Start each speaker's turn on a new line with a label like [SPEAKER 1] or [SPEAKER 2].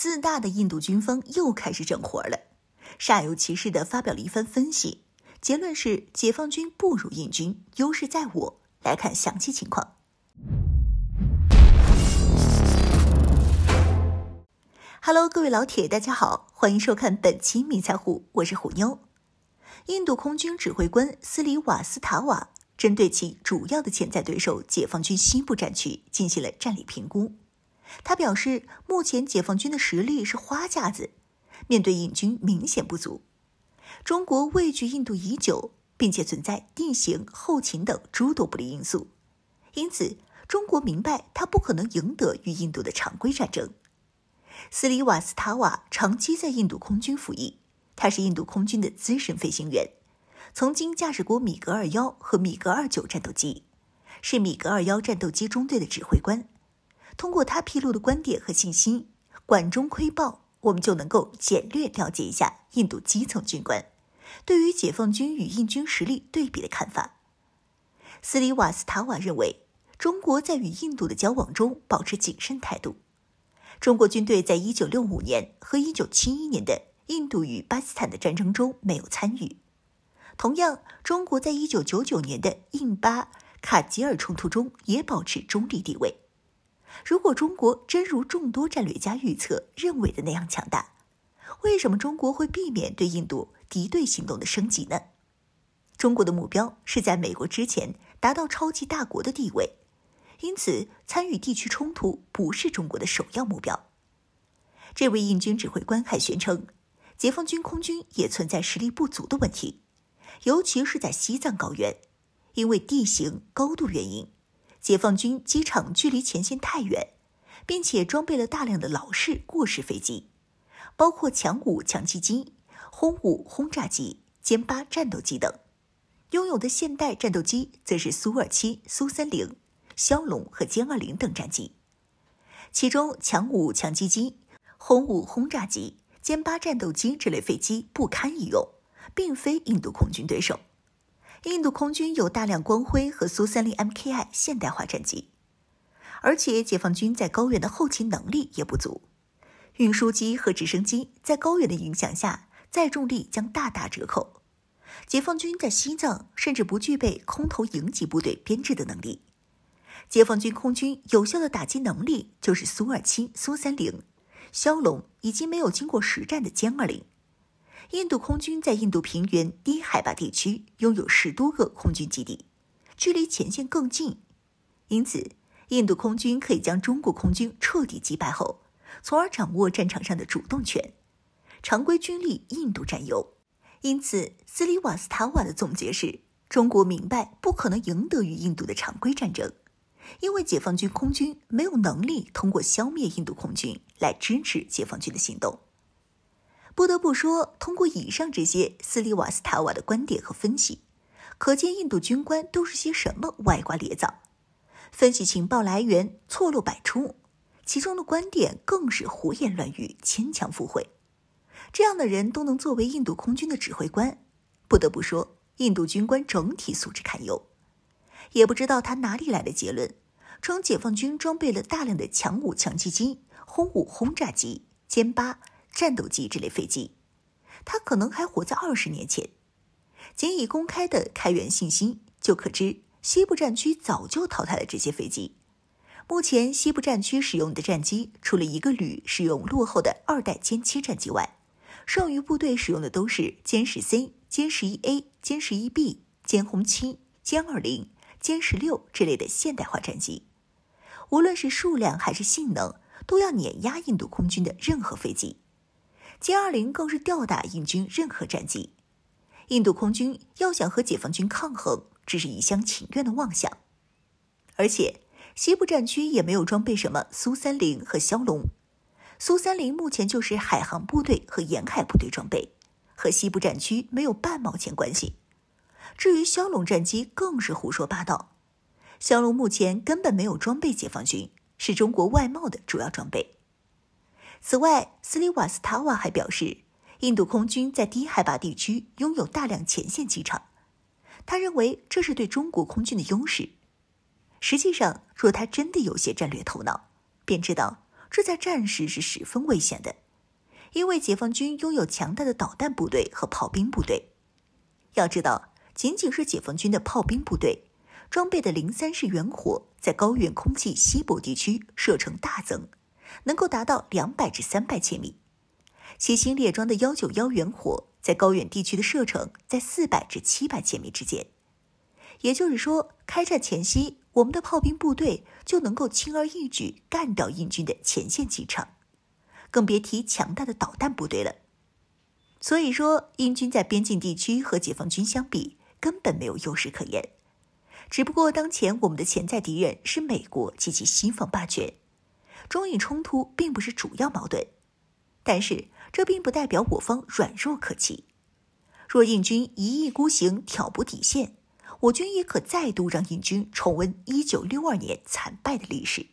[SPEAKER 1] 自大的印度军方又开始整活了，煞有其事地发表了一番分析，结论是解放军不如印军，优势在我。来看详细情况。Hello， 各位老铁，大家好，欢迎收看本期迷彩虎，我是虎妞。印度空军指挥官斯里瓦斯塔瓦针对其主要的潜在对手解放军西部战区进行了战力评估。他表示，目前解放军的实力是花架子，面对印军明显不足。中国畏惧印度已久，并且存在地形、后勤等诸多不利因素，因此中国明白他不可能赢得与印度的常规战争。斯里瓦斯塔瓦长期在印度空军服役，他是印度空军的资深飞行员，曾经驾驶过米格21和米格29战斗机，是米格21战斗机中队的指挥官。通过他披露的观点和信息，管中窥豹，我们就能够简略了解一下印度基层军官对于解放军与印军实力对比的看法。斯里瓦斯塔瓦认为，中国在与印度的交往中保持谨慎态度。中国军队在1965年和1971年的印度与巴基斯坦的战争中没有参与。同样，中国在1999年的印巴卡吉尔冲突中也保持中立地位。如果中国真如众多战略家预测认为的那样强大，为什么中国会避免对印度敌对行动的升级呢？中国的目标是在美国之前达到超级大国的地位，因此参与地区冲突不是中国的首要目标。这位印军指挥官还宣称，解放军空军也存在实力不足的问题，尤其是在西藏高原，因为地形、高度原因，解放军机场距离前线太远，并且装备了大量的老式过时飞机，包括强5强击机、轰5轰炸机、歼8战斗机等。拥有的现代战斗机则是苏27、苏30、枭龙和歼20等战机。其中强5强击机、轰5轰炸机、歼8战斗机这类飞机不堪一用，并非印度空军对手。印度空军有大量光辉和苏30 MKI 现代化战机，而且解放军在高原的后勤能力也不足，运输机和直升机在高原的影响下，载重力将大打折扣。解放军在西藏甚至不具备空投营级部队编制的能力。解放军空军有效的打击能力就是苏27、苏30、枭龙以及没有经过实战的歼20。印度空军在印度平原低海拔地区拥有10多个空军基地，距离前线更近，因此印度空军可以将中国空军彻底击败后，从而掌握战场上的主动权。常规军力印度占优，因此斯里瓦斯塔瓦的总结是，中国明白不可能赢得与印度的常规战争，因为解放军空军没有能力通过消灭印度空军来支持解放军的行动。不得不说，通过以上这些斯里瓦斯塔瓦的观点和分析，可见印度军官都是些什么歪瓜裂枣，分析情报来源错漏百出，其中的观点更是胡言乱语、牵强附会。这样的人都能作为印度空军的指挥官，不得不说，印度军官整体素质堪忧。也不知道他哪里来的结论，称解放军装备了大量的强5强击机、轰5轰炸机、歼8战斗机这类飞机，他可能还活在20年前。仅以公开的开源信息就可知，西部战区早就淘汰了这些飞机。目前西部战区使用的战机，除了一个旅使用落后的2代歼7战机外，剩余部队使用的都是歼10C、歼11A、歼11B、歼轰7、歼20、歼16这类的现代化战机。无论是数量还是性能，都要碾压印度空军的任何飞机。歼20更是吊打印军任何战机。印度空军要想和解放军抗衡，只是一厢情愿的妄想。而且西部战区也没有装备什么苏30和枭龙，苏30目前就是海航部队和沿海部队装备，和西部战区没有半毛钱关系。至于枭龙战机更是胡说八道，枭龙目前根本没有装备解放军，是中国外贸的主要装备。此外，斯里瓦斯塔瓦还表示，印度空军在低海拔地区拥有大量前线机场，他认为这是对中国空军的优势。实际上，若他真的有些战略头脑，便知道这在战时是十分危险的，因为解放军拥有强大的导弹部队和炮兵部队。要知道，仅仅是解放军的炮兵部队装备的03式远火，在高原空气稀薄地区射程大增，能够达到200至300千米。其新列装的191远火在高原地区的射程在400至700千米之间。也就是说，开战前夕，我们的炮兵部队就能够轻而易举干掉印军的前线机场，更别提强大的导弹部队了。所以说，印军在边境地区和解放军相比，根本没有优势可言。只不过当前我们的潜在敌人是美国及其西方霸权，中印冲突并不是主要矛盾。但是这并不代表我方软弱可欺。若印军一意孤行，挑拨底线，我军也可再度让印军重温1962年惨败的历史。